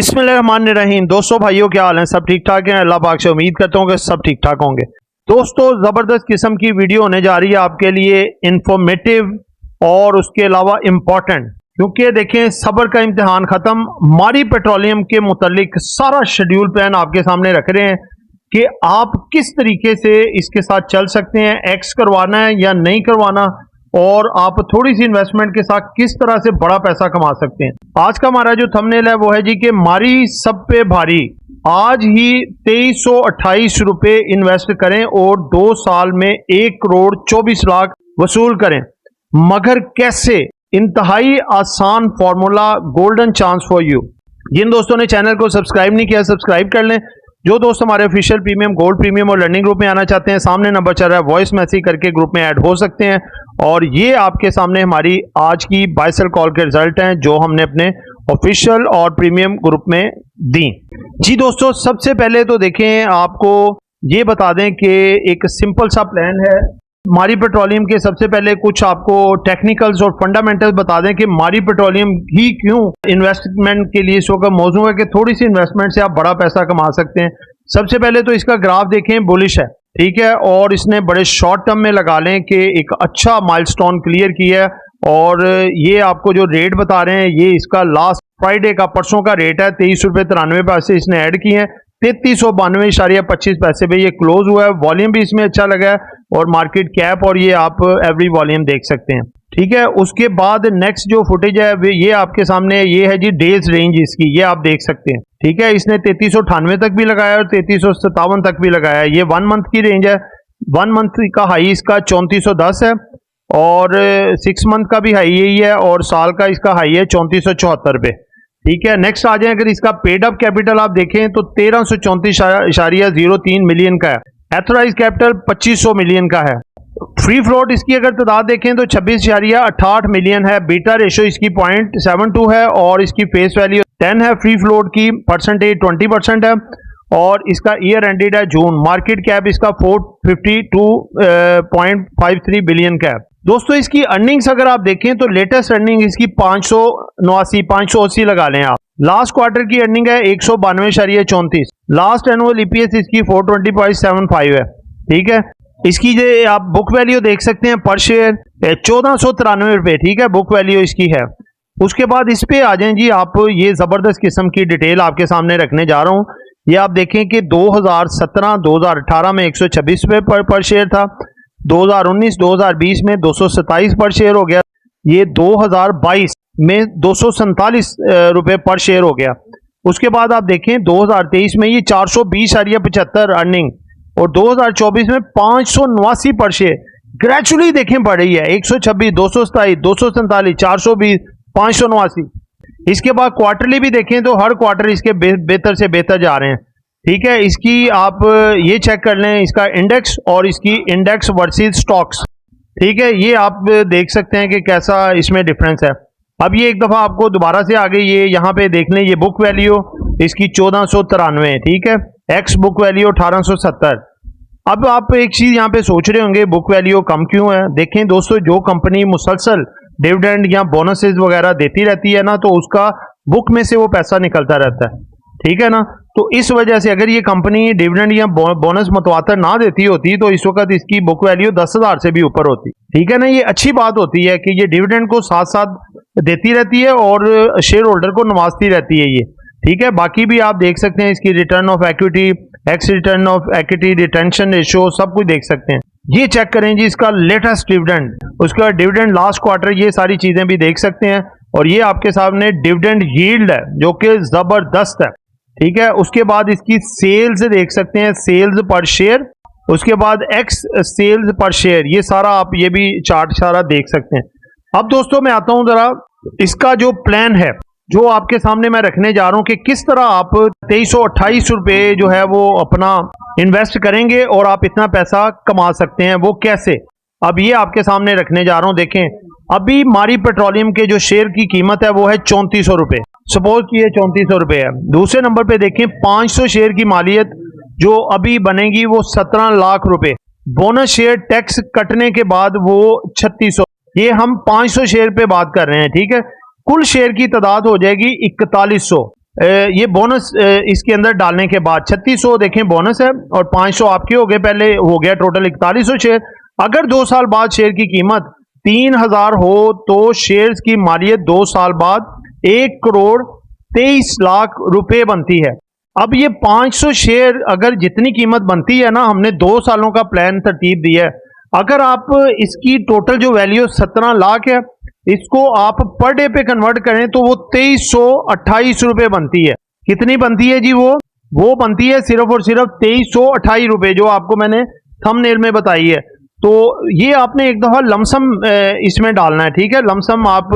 बिस्मिल्लाहिर्रहमानिर्रहीम। दोस्तों भाइयों क्या हाल है? सब ठीक ठाक हैं? अल्लाह पाक से उम्मीद करता हूँ कि सब ठीक ठाक होंगे। दोस्तों ज़बरदस्त किस्म की वीडियो होने जा रही है आपके लिए, इंफॉर्मेटिव और उसके अलावा इम्पॉर्टेंट, क्योंकि देखें सब्र का इम्तिहान ख़त्म। मारी पेट्रोलियम के मुतालिक सारा शेड्यूल प्लान आपके सामने रख रहे हैं कि आप किस तरीके से इसके साथ चल सकते हैं, एक्स करवाना है या नहीं करवाना, और आप थोड़ी सी इन्वेस्टमेंट के साथ किस तरह से बड़ा पैसा कमा सकते हैं। आज का हमारा जो थंबनेल है वो है जी कि मारी सब पे भारी। आज ही 2328 रुपए इन्वेस्ट करें और 2 साल में 1 करोड़ 24 लाख वसूल करें। मगर कैसे? इंतहाई आसान formula, golden chance for you. जिन दोस्तों ने चैनल को सब्सक्राइब नहीं किया सब्सक्राइब कर लें। जो दोस्त हमारे ऑफिशियल प्रीमियम, गोल्ड प्रीमियम और लर्निंग ग्रुप में आना चाहते हैं, सामने नंबर चल रहा है, वॉइस मैसेज करके ग्रुप में ऐड हो सकते हैं। और ये आपके सामने हमारी आज की बाय सेल कॉल के रिजल्ट हैं जो हमने अपने ऑफिशियल और प्रीमियम ग्रुप में दी। जी दोस्तों, सबसे पहले तो देखें, आपको ये बता दें कि एक सिंपल सा प्लान है मारी पेट्रोलियम के। सबसे पहले कुछ आपको टेक्निकल्स और फंडामेंटल्स बता दें कि मारी पेट्रोलियम ही क्यों इन्वेस्टमेंट के लिए इस वक्त मौजूद है कि थोड़ी सी इन्वेस्टमेंट से आप बड़ा पैसा कमा सकते हैं। सबसे पहले तो इसका ग्राफ देखें, बुलिश है, ठीक है, और इसने बड़े शॉर्ट टर्म में लगा लें कि एक अच्छा माइलस्टोन क्लियर किया है। और ये आपको जो रेट बता रहे हैं ये इसका लास्ट फ्राइडे का, परसों का रेट है, 23 रुपये 93 पैसे इसने ऐड किए हैं। 3392.25 पे ये क्लोज हुआ है। वॉल्यूम भी इसमें अच्छा लगा है और मार्केट कैप और ये आप एवरी वॉल्यूम देख सकते हैं, ठीक है। उसके बाद नेक्स्ट जो फुटेज है ये आपके सामने, ये है जी डेज रेंज इसकी, ये आप देख सकते हैं, ठीक है। इसने 3398 तक भी लगाया और 3357 तक भी लगाया है। ये 1 मंथ की रेंज है। 1 मंथ का हाई इसका 3410 है और 6 मंथ का भी हाई यही है और साल का इसका हाई है 3474 पे, ठीक है। नेक्स्ट आ जाए, अगर इसका पेड अप कैपिटल आप देखें तो 1334.03 मिलियन का है। एथोराइज कैपिटल 2500 मिलियन का है। फ्री फ्लोट इसकी अगर तादाद देखें तो 26.68 मिलियन है। बीटा रेशो इसकी 0.72 है और इसकी फेस वैल्यू 10 है। फ्री फ्लोट की परसेंटेज 20% है और इसका ईयर एंडेड है जून। मार्केट कैप इसका 452.53 बिलियन का है। दोस्तों इसकी अर्निंग्स अगर आप देखें तो लेटेस्ट अर्निंग इसकी 580 लगा लें आप। लास्ट क्वार्टर की अर्निंग है 192.34। लास्ट एनुअल ईपीएस इसकी 420.75 है, ठीक है। इसकी जो आप बुक वैल्यू देख सकते हैं पर शेयर 1493 रुपये, ठीक है, बुक वैल्यू इसकी है। उसके बाद इस पे आ जाएं जी, आप ये जबरदस्त किस्म की डिटेल आपके सामने रखने जा रहा हूं। ये आप देखें कि 2017-2018 में 126 रुपये पर शेयर था। 2019-2020 में 227 पर शेयर हो गया। ये 2022 में 247 रुपये पर शेयर हो गया। उसके बाद आप देखें 2023 में ये 420.75 अर्निंग और 2024 में 589 पर शेयर। ग्रेजुअली देखें बढ़ रही है, 126, 227, 247, 420, 589। इसके बाद क्वार्टरली भी देखें तो हर क्वार्टर इसके बेहतर से बेहतर जा रहे हैं, ठीक है। इसकी आप ये चेक कर लें, इसका इंडेक्स और इसकी इंडेक्स वर्सेस स्टॉक्स, ठीक है, ये आप देख सकते हैं कि कैसा इसमें डिफरेंस है। अब ये एक दफ़ा आपको दोबारा से आगे ये यहाँ पे देख लें, ये बुक वैल्यू इसकी 1493 है, ठीक है, एक्स बुक वैल्यू 1870। अब आप एक चीज़ यहाँ पे सोच रहे होंगे बुक वैल्यू कम क्यों है। देखें दोस्तों, जो कंपनी मुसलसल डिविडेंड या बोनसेस वगैरह देती रहती है ना, तो उसका बुक में से वो पैसा निकलता रहता है, ठीक है ना। तो इस वजह से अगर ये कंपनी डिविडेंड या बोनस मुतवातर ना देती होती तो इस वक्त इसकी बुक वैल्यू 10,000 से भी ऊपर होती, ठीक है ना। ये अच्छी बात होती है कि ये डिविडेंड को साथ साथ देती रहती है और शेयर होल्डर को नवाजती रहती है ये, ठीक है। बाकी भी आप देख सकते हैं इसकी return of equity, x return of equity, retention ratio, सब कुछ देख सकते हैं। ये चेक करें जी इसका लेटेस्ट डिविडेंड, उसका डिविडेंड लास्ट क्वार्टर, ये सारी चीजें भी देख सकते हैं। और ये आपके सामने डिविडेंड यील्ड है जो कि जबरदस्त है, ठीक है। उसके बाद इसकी सेल्स देख सकते हैं, सेल्स पर शेयर, उसके बाद एक्स सेल्स पर शेयर, ये सारा आप ये भी चार्ट सारा देख सकते हैं। अब दोस्तों मैं आता हूं जरा इसका जो प्लान है जो आपके सामने मैं रखने जा रहा हूं कि किस तरह आप 2328 रुपये जो है वो अपना इन्वेस्ट करेंगे और आप इतना पैसा कमा सकते हैं। वो कैसे, अब ये आपके सामने रखने जा रहा हूं। देखें अभी मारी पेट्रोलियम के जो शेयर की कीमत है वो है 3400 रुपये, सपोज कि ये 3400 रुपये है। दूसरे नंबर पे देखें 500 शेयर की मालियत जो अभी बनेगी वो 17 लाख रुपए। बोनस शेयर टैक्स कटने के बाद वो 3600। ये हम 500 शेयर पे बात कर रहे हैं, ठीक है। कुल शेयर की तादाद हो जाएगी 4100, ये बोनस इसके अंदर डालने के बाद 3600 देखें बोनस है और 500 आपके हो गए, पहले हो गया टोटल 4100 शेयर। अगर 2 साल बाद शेयर की कीमत 3000 हो तो शेयर्स की मालियत 2 साल बाद 1 करोड़ 23 लाख रुपए बनती है। अब ये 500 शेयर अगर जितनी कीमत बनती है ना, हमने 2 सालों का प्लान तरतीब दिया है, अगर आप इसकी टोटल जो वैल्यू 17 लाख है, इसको आप पर डे पे कन्वर्ट करें तो वो 2328 रुपए बनती है। कितनी बनती है जी? वो बनती है सिर्फ और सिर्फ 2328 रुपए, जो आपको मैंने थंबनेल में बताई है। तो ये आपने एक दफा लमसम इसमें डालना है, ठीक है। लमसम आप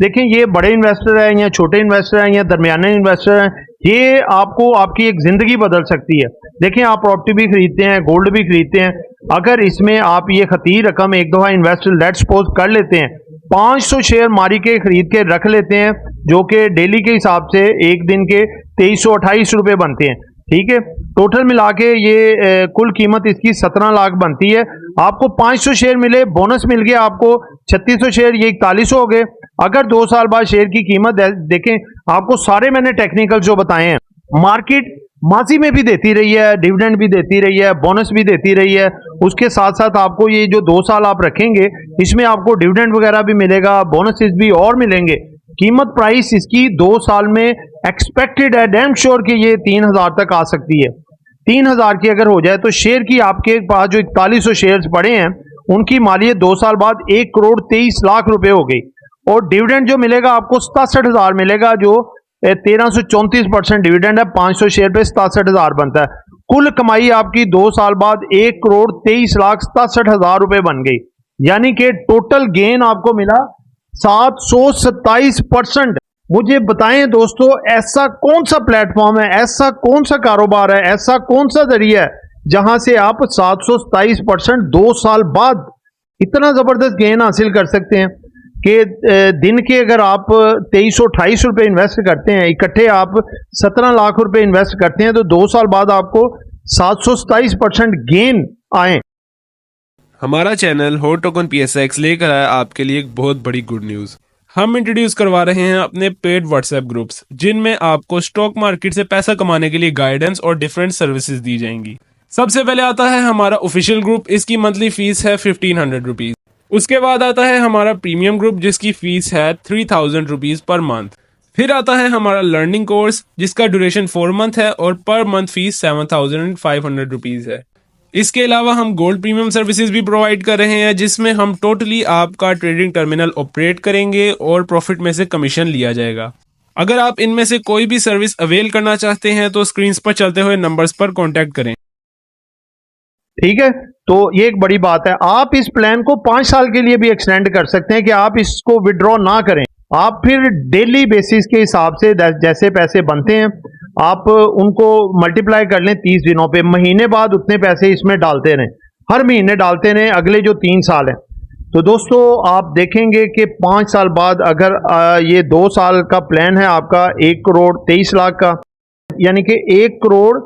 देखें, ये बड़े इन्वेस्टर है या छोटे इन्वेस्टर हैं या दरमियाने इन्वेस्टर हैं, ये आपको आपकी एक जिंदगी बदल सकती है। देखें, आप प्रॉपर्टी भी खरीदते हैं, गोल्ड भी खरीदते हैं, अगर इसमें आप ये खतीर रकम एक दफा इन्वेस्ट लेट्स सपोज कर लेते हैं, 500 शेयर मारी के खरीद के रख लेते हैं, जो कि डेली के हिसाब से एक दिन के 2328 रुपए बनते हैं, ठीक है। टोटल मिला के ये कुल कीमत इसकी 17 लाख बनती है। आपको 500 शेयर मिले, बोनस मिल गया आपको 3600 शेयर, ये 4100 हो गए। अगर 2 साल बाद शेयर की कीमत देखें, आपको सारे मैंने टेक्निकल जो बताए हैं, मार्केट माजी में भी देती रही है, डिविडेंड भी देती रही है, बोनस भी देती रही है। उसके साथ साथ आपको ये जो 2 साल आप रखेंगे, इसमें आपको डिविडेंड वगैरह भी मिलेगा, बोनसेस भी और मिलेंगे। कीमत प्राइस इसकी 2 साल में एक्सपेक्टेड है, डैम श्योर कि ये 3000 तक आ सकती है। 3000 की अगर हो जाए तो शेयर की आपके पास जो 4100 शेयर्स पड़े हैं, उनकी मालियत 2 साल बाद 1 करोड़ 23 लाख रुपए हो गई। और डिविडेंड जो मिलेगा आपको 67,000 मिलेगा, जो 1334% डिविडेंड है। 500 शेयर पे 67,000 बनता है। कुल कमाई आपकी 2 साल बाद 1 करोड़ 23 लाख 67,000 रुपए बन गई। यानी कि टोटल गेन आपको मिला 727%। मुझे बताएं दोस्तों, ऐसा कौन सा प्लेटफॉर्म है, ऐसा कौन सा कारोबार है, ऐसा कौन सा जरिया है जहां से आप 727% 2 साल बाद इतना जबरदस्त गेन हासिल कर सकते हैं कि दिन के अगर आप 2328 रुपए इन्वेस्ट करते हैं, इकट्ठे आप 17 लाख रुपए इन्वेस्ट करते हैं, तो 2 साल बाद आपको 727% गेन आए। हमारा चैनल हॉट टोकन PSX लेकर आया आपके लिए एक बहुत बड़ी गुड न्यूज़। हम इंट्रोड्यूस करवा रहे हैं अपने पेड व्हाट्सएप ग्रुप्स, जिनमें आपको स्टॉक मार्केट से पैसा कमाने के लिए गाइडेंस और डिफरेंट सर्विसेज दी जाएंगी। सबसे पहले आता है हमारा ऑफिशियल ग्रुप, इसकी मंथली फीस है 1500 रुपीज। उसके बाद आता है हमारा प्रीमियम ग्रुप, जिसकी फीस है 3000 रुपीज पर मंथ। फिर आता है हमारा लर्निंग कोर्स, जिसका ड्यूरेशन 4 मंथ है और पर मंथ फीस 7500 रुपीज है। इसके अलावा हम गोल्ड प्रीमियम सर्विसेज भी प्रोवाइड कर रहे हैं, जिसमें हम टोटली आपका ट्रेडिंग टर्मिनल ऑपरेट करेंगे और प्रॉफिट में से कमीशन लिया जाएगा। अगर आप इनमें से कोई भी सर्विस अवेल करना चाहते हैं तो स्क्रीन पर चलते हुए नंबर्स पर कॉन्टैक्ट करें। ठीक है, तो ये एक बड़ी बात है। आप इस प्लान को 5 साल के लिए भी एक्सटेंड कर सकते हैं कि आप इसको विड्रॉ ना करें। आप फिर डेली बेसिस के हिसाब से जैसे पैसे बनते हैं, आप उनको मल्टीप्लाई कर लें 30 दिनों पे, महीने बाद उतने पैसे इसमें डालते रहें, हर महीने डालते रहें अगले जो 3 साल हैं। तो दोस्तों, आप देखेंगे कि 5 साल बाद अगर ये 2 साल का प्लान है आपका 1 करोड़ 23 लाख का, यानी कि 1 करोड़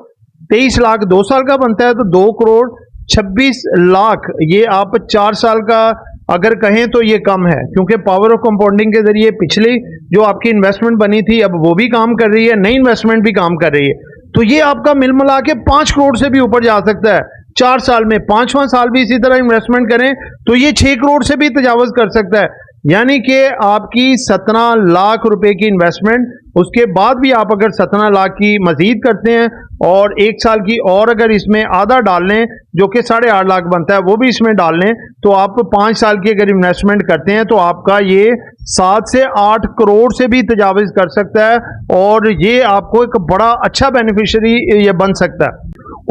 23 लाख 2 साल का बनता है, तो 2 करोड़ 26 लाख ये आप 4 साल का अगर कहें तो ये कम है, क्योंकि पावर ऑफ कंपाउंडिंग के जरिए पिछली जो आपकी इन्वेस्टमेंट बनी थी अब वो भी काम कर रही है, नई इन्वेस्टमेंट भी काम कर रही है, तो ये आपका मिल मिला के 5 करोड़ से भी ऊपर जा सकता है 4 साल में। 5वां साल भी इसी तरह इन्वेस्टमेंट करें तो ये 6 करोड़ से भी तजावज कर सकता है। यानी कि आपकी 17 लाख रुपए की इन्वेस्टमेंट, उसके बाद भी आप अगर 17 लाख की मजीद करते हैं और 1 साल की और अगर इसमें आधा डाल लें जो कि 8.5 लाख बनता है, वो भी इसमें डाल लें, तो आप 5 साल की अगर इन्वेस्टमेंट करते हैं तो आपका ये 7 से 8 करोड़ से भी तजावज़ कर सकता है और ये आपको एक बड़ा अच्छा बेनिफिशियरी ये बन सकता है।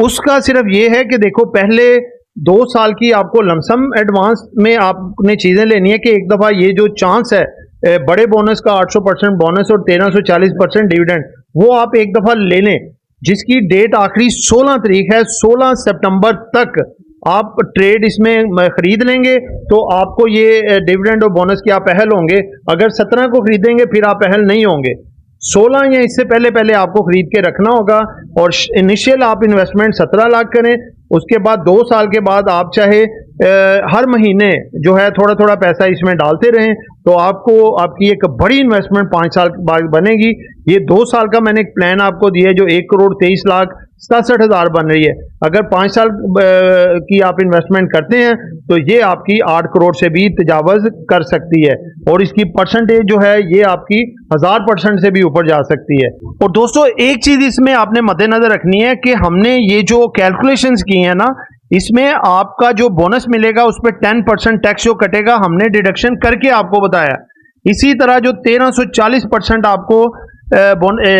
उसका सिर्फ ये है कि देखो, पहले 2 साल की आपको लमसम एडवांस में आपने चीज़ें लेनी है कि एक दफ़ा ये जो चांस है बड़े बोनस का 800% बोनस और 1340% डिविडेंड, वो आप एक दफ़ा ले लें, जिसकी डेट आखिरी 16 तारीख है। 16 सितंबर तक आप ट्रेड इसमें खरीद लेंगे तो आपको ये डिविडेंड और बोनस के आप अहल होंगे। अगर 17 को खरीदेंगे फिर आप अहल नहीं होंगे। 16 या इससे पहले पहले आपको खरीद के रखना होगा और इनिशियल आप इन्वेस्टमेंट 17 लाख करें। उसके बाद 2 साल के बाद आप चाहे हर महीने जो है थोड़ा थोड़ा पैसा इसमें डालते रहें, तो आपको आपकी एक बड़ी इन्वेस्टमेंट 5 साल बाद बनेगी। ये 2 साल का मैंने एक प्लान आपको दिया है जो 1,23,67,000 बन रही है। अगर 5 साल की आप इन्वेस्टमेंट करते हैं तो ये आपकी 8 करोड़ से भी तजावज़ कर सकती है और इसकी परसेंटेज जो है ये आपकी 1000% से भी ऊपर जा सकती है। और दोस्तों एक चीज़ इसमें आपने मद्देनज़र रखनी है कि हमने ये जो कैलकुलेशंस की हैं ना, इसमें आपका जो बोनस मिलेगा उस पर 10% टैक्स जो कटेगा हमने डिडक्शन करके आपको बताया। इसी तरह जो 1340% आपको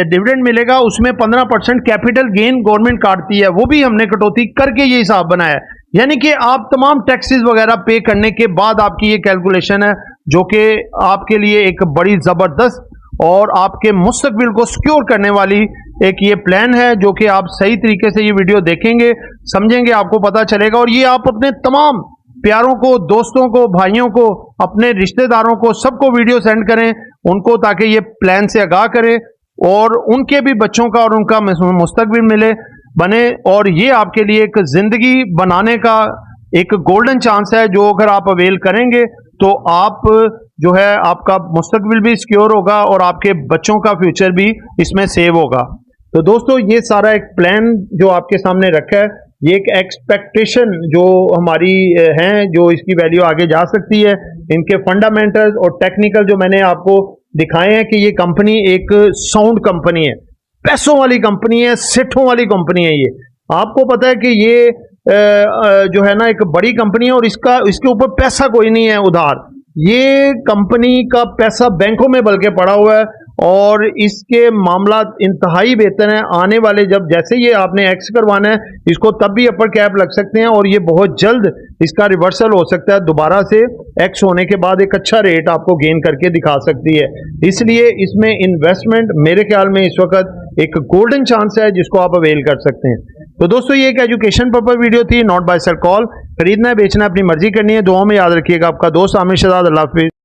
डिविडेंड मिलेगा उसमें 15% कैपिटल गेन गवर्नमेंट काटती है, वो भी हमने कटौती करके ये हिसाब बनाया। यानी कि आप तमाम टैक्सेस वगैरह पे करने के बाद आपकी ये कैलकुलेशन है जो कि आपके लिए एक बड़ी ज़बरदस्त और आपके मुस्तकबिल को सिक्योर करने वाली एक ये प्लान है जो कि आप सही तरीके से ये वीडियो देखेंगे, समझेंगे, आपको पता चलेगा। और ये आप अपने तमाम प्यारों को, दोस्तों को, भाइयों को, अपने रिश्तेदारों को, सबको वीडियो सेंड करें उनको, ताकि ये प्लान से आगाह करें और उनके भी बच्चों का और उनका मुस्तकबिल बने। और ये आपके लिए एक ज़िंदगी बनाने का एक गोल्डन चांस है जो अगर आप अवेल करेंगे तो आप जो है आपका मुस्तकबिल भी सिक्योर होगा और आपके बच्चों का फ्यूचर भी इसमें सेव होगा। तो दोस्तों ये सारा एक प्लान जो आपके सामने रखा है, ये एक एक्सपेक्टेशन जो हमारी हैं, जो इसकी वैल्यू आगे जा सकती है, इनके फंडामेंटल्स और टेक्निकल जो मैंने आपको दिखाए हैं कि ये कंपनी एक साउंड कंपनी है, पैसों वाली कंपनी है, सेठों वाली कंपनी है। ये आपको पता है कि ये जो है ना एक बड़ी कंपनी है और इसके ऊपर पैसा कोई नहीं है उधार। ये कंपनी का पैसा बैंकों में बल्कि पड़ा हुआ है और इसके मामला इंतहाई बेहतर हैं। आने वाले जब जैसे ये आपने एक्स करवाना है इसको तब भी अपर कैप लग सकते हैं और ये बहुत जल्द इसका रिवर्सल हो सकता है, दोबारा से एक्स होने के बाद एक अच्छा रेट आपको गेन करके दिखा सकती है। इसलिए इसमें इन्वेस्टमेंट मेरे ख्याल में इस वक्त एक गोल्डन चांस है जिसको आप अवेल कर सकते हैं। तो दोस्तों ये एक एजुकेशन पर्पज वीडियो थी, नॉट बाय सेल कॉल। खरीदना है, बेचना है, अपनी मर्जी करनी है। दुआओं में याद रखिएगा। आपका दोस्त आमिर शहजाद। अल्लाह हाफिज़।